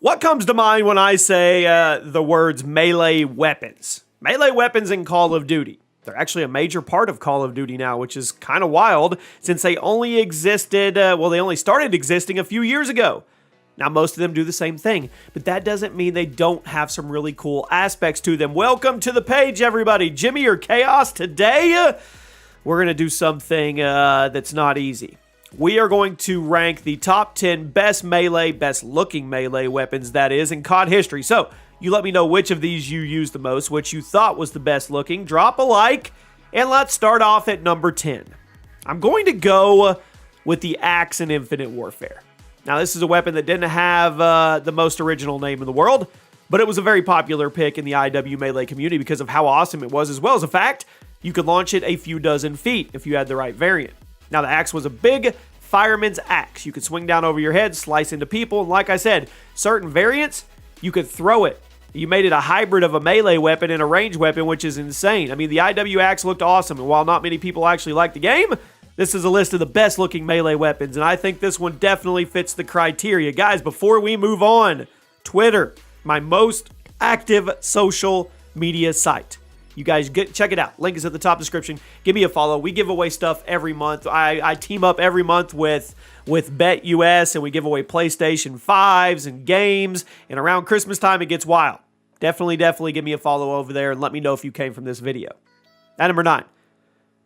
What comes to mind when I say the words melee weapons? Melee weapons in Call of Duty. They're actually a major part of Call of Duty now, which is kind of wild since they only existed, they only started existing a few years ago. Now, most of them do the same thing, but that doesn't mean they don't have some really cool aspects to them. Welcome to the page, everybody. Jimmy or Chaos. Today, we're going to do something that's not easy. We are going to rank the top 10 best looking melee weapons, that is, in COD history. So, you let me know which of these you used the most, which you thought was the best looking. Drop a like, and let's start off at number 10. I'm going to go with the axe in Infinite Warfare. Now, this is a weapon that didn't have the most original name in the world, but it was a very popular pick in the IW Melee community because of how awesome it was, as well as the fact you could launch it a few dozen feet if you had the right variant. Now, the axe was a big fireman's axe. You could swing down over your head, slice into people, and like I said, certain variants, you could throw it. You made it a hybrid of a melee weapon and a ranged weapon, which is insane. I mean, the IW axe looked awesome, and while not many people actually liked the game, this is a list of the best looking melee weapons, and I think this one definitely fits the criteria. Guys, before we move on, Twitter, my most active social media site. You guys check it out. Link is at the top description. Give me a follow. We give away stuff every month. I team up every month with BetUS, and we give away PlayStation 5s and games. And around Christmas time, it gets wild. Definitely give me a follow over there and let me know if you came from this video. At number 9,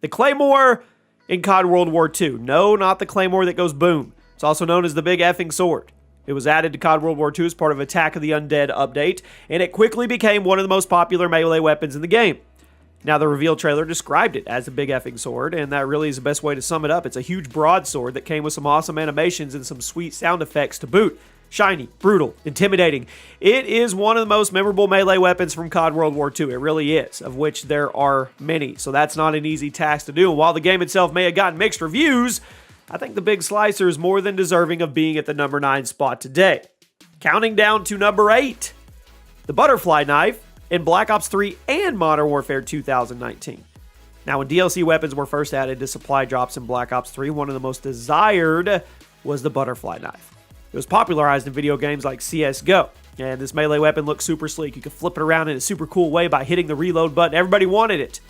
the Claymore in COD World War II. No, not the Claymore that goes boom. It's also known as the Big Effing Sword. It was added to COD World War II as part of Attack of the Undead update, and it quickly became one of the most popular melee weapons in the game. Now, the reveal trailer described it as a big effing sword, and that really is the best way to sum it up. It's a huge broadsword that came with some awesome animations and some sweet sound effects to boot. Shiny, brutal, intimidating. It is one of the most memorable melee weapons from COD World War II. It really is, of which there are many, so that's not an easy task to do. And while the game itself may have gotten mixed reviews, I think the Big Slicer is more than deserving of being at the number 9 spot today. Counting down to number 8, the Butterfly Knife in Black Ops 3 and Modern Warfare 2019. Now, when DLC weapons were first added to supply drops in Black Ops 3, one of the most desired was the Butterfly Knife. It was popularized in video games like CSGO, and this melee weapon looked super sleek. You could flip it around in a super cool way by hitting the reload button. Everybody wanted it.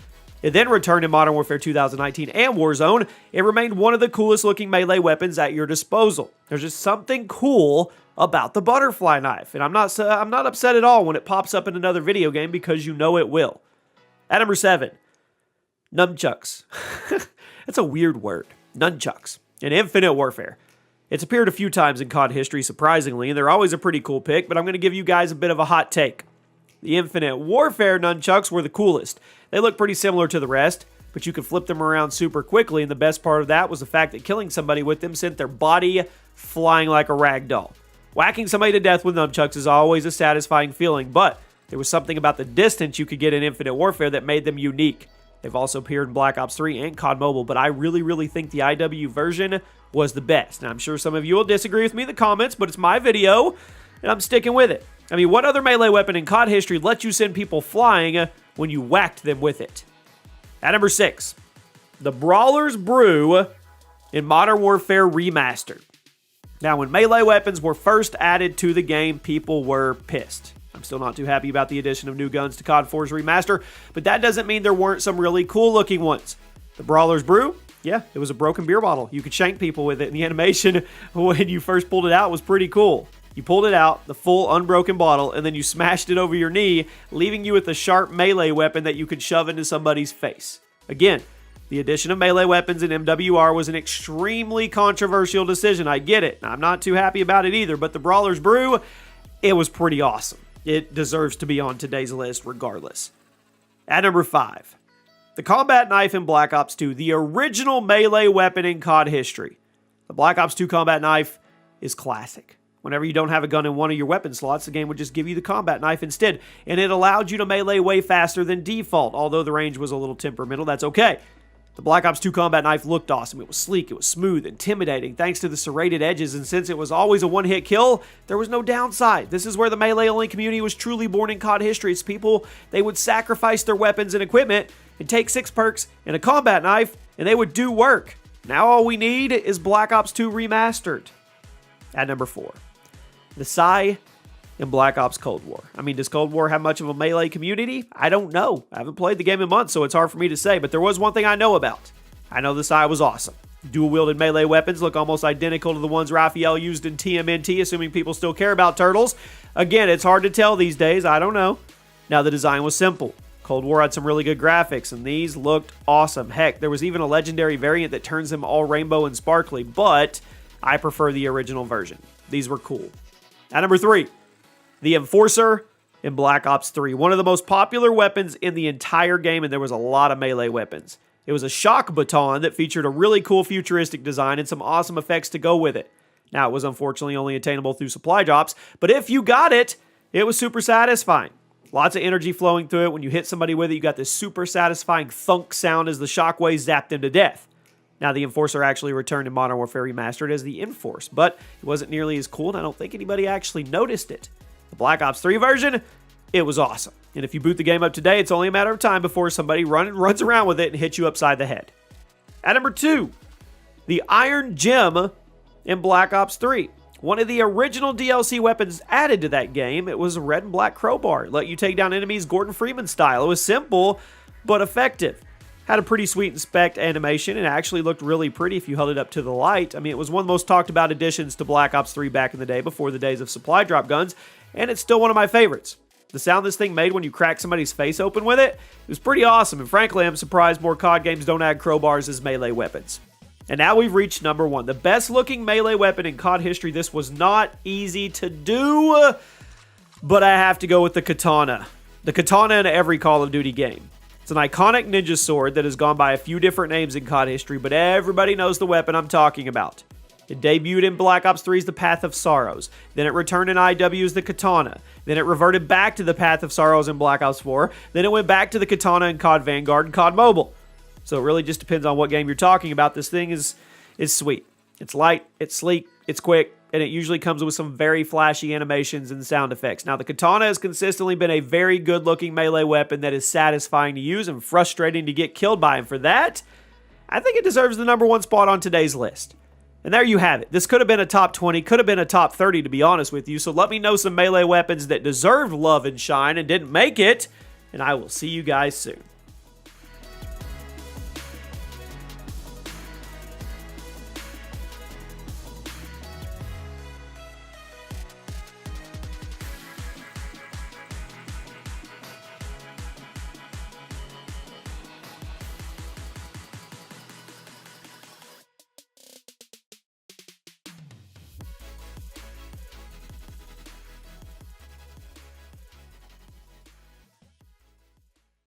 It then returned in Modern Warfare 2019 and Warzone. It remained one of the coolest looking melee weapons at your disposal. There's just something cool about the Butterfly Knife, and I'm not upset at all when it pops up in another video game because you know it will. At number 7, Nunchucks. That's a weird word. Nunchucks in Infinite Warfare. It's appeared a few times in COD history, surprisingly, and they're always a pretty cool pick, but I'm going to give you guys a bit of a hot take. The Infinite Warfare Nunchucks were the coolest. They look pretty similar to the rest, but you could flip them around super quickly, and the best part of that was the fact that killing somebody with them sent their body flying like a rag doll. Whacking somebody to death with nunchucks is always a satisfying feeling, but there was something about the distance you could get in Infinite Warfare that made them unique. They've also appeared in Black Ops 3 and COD Mobile, but I really think the IW version was the best. And I'm sure some of you will disagree with me in the comments, but it's my video, and I'm sticking with it. I mean, what other melee weapon in COD history lets you send people flying when you whacked them with it? At number 6, the Brawlers Brew in Modern Warfare Remastered. Now, when melee weapons were first added to the game, people were pissed. I'm still not too happy about the addition of new guns to COD 4's remaster, but that doesn't mean there weren't some really cool looking ones. The Brawlers Brew, yeah, it was a broken beer bottle. You could shank people with it, and the animation when you first pulled it out was pretty cool. You pulled it out, the full unbroken bottle, and then you smashed it over your knee, leaving you with a sharp melee weapon that you could shove into somebody's face. Again, the addition of melee weapons in MWR was an extremely controversial decision. I get it. I'm not too happy about it either, but the Brawlers Brew, it was pretty awesome. It deserves to be on today's list regardless. At number 5, the Combat Knife in Black Ops 2, the original melee weapon in COD history. The Black Ops 2 Combat Knife is classic. Whenever you don't have a gun in one of your weapon slots, the game would just give you the Combat Knife instead, and it allowed you to melee way faster than default. Although the range was a little temperamental, that's okay. The Black Ops 2 Combat Knife looked awesome. It was sleek, it was smooth, intimidating, thanks to the serrated edges, and since it was always a one-hit kill, there was no downside. This is where the melee-only community was truly born in COD history. It's people, they would sacrifice their weapons and equipment and take 6 perks and a combat knife, and they would do work. Now all we need is Black Ops 2 Remastered. At number 4, the Psy in Black Ops Cold War. I mean, does Cold War have much of a melee community? I don't know. I haven't played the game in months, so it's hard for me to say, but there was one thing I know about. I know this eye was awesome. Dual-wielded melee weapons look almost identical to the ones Raphael used in TMNT, assuming people still care about turtles. Again, it's hard to tell these days. I don't know. Now, the design was simple. Cold War had some really good graphics, and these looked awesome. Heck, there was even a legendary variant that turns them all rainbow and sparkly, but I prefer the original version. These were cool. At number 3, the Enforcer in Black Ops 3. One of the most popular weapons in the entire game, and there was a lot of melee weapons. It was a shock baton that featured a really cool futuristic design and some awesome effects to go with it. Now, it was unfortunately only attainable through supply drops, but if you got it, it was super satisfying. Lots of energy flowing through it. When you hit somebody with it, you got this super satisfying thunk sound as the shockwaves zapped them to death. Now, the Enforcer actually returned in Modern Warfare Remastered as the Enforce, but it wasn't nearly as cool, and I don't think anybody actually noticed it. The Black Ops 3 version, it was awesome. And if you boot the game up today, it's only a matter of time before somebody runs around with it and hits you upside the head. At number 2, the Iron Gem in Black Ops 3. One of the original DLC weapons added to that game, it was a red and black crowbar. It let you take down enemies Gordon Freeman style. It was simple, but effective. Had a pretty sweet inspect animation, and actually looked really pretty if you held it up to the light. I mean, it was one of the most talked about additions to Black Ops 3 back in the day, before the days of supply drop guns, and it's still one of my favorites. The sound this thing made when you crack somebody's face open with it, it was pretty awesome, and frankly, I'm surprised more COD games don't add crowbars as melee weapons. And now we've reached number 1, the best looking melee weapon in COD history. This was not easy to do, but I have to go with the Katana. The Katana in every Call of Duty game. It's an iconic ninja sword that has gone by a few different names in COD history, but everybody knows the weapon I'm talking about. It debuted in Black Ops 3's The Path of Sorrows. Then it returned in IW's The Katana. Then it reverted back to The Path of Sorrows in Black Ops 4. Then it went back to the Katana in COD Vanguard and COD Mobile. So it really just depends on what game you're talking about. This thing is sweet. It's light, it's sleek, it's quick, and it usually comes with some very flashy animations and sound effects. Now, the Katana has consistently been a very good-looking melee weapon that is satisfying to use and frustrating to get killed by. And for that, I think it deserves the number 1 spot on today's list. And there you have it. This could have been a top 20, could have been a top 30, to be honest with you. So let me know some melee weapons that deserved love and shine and didn't make it, and I will see you guys soon.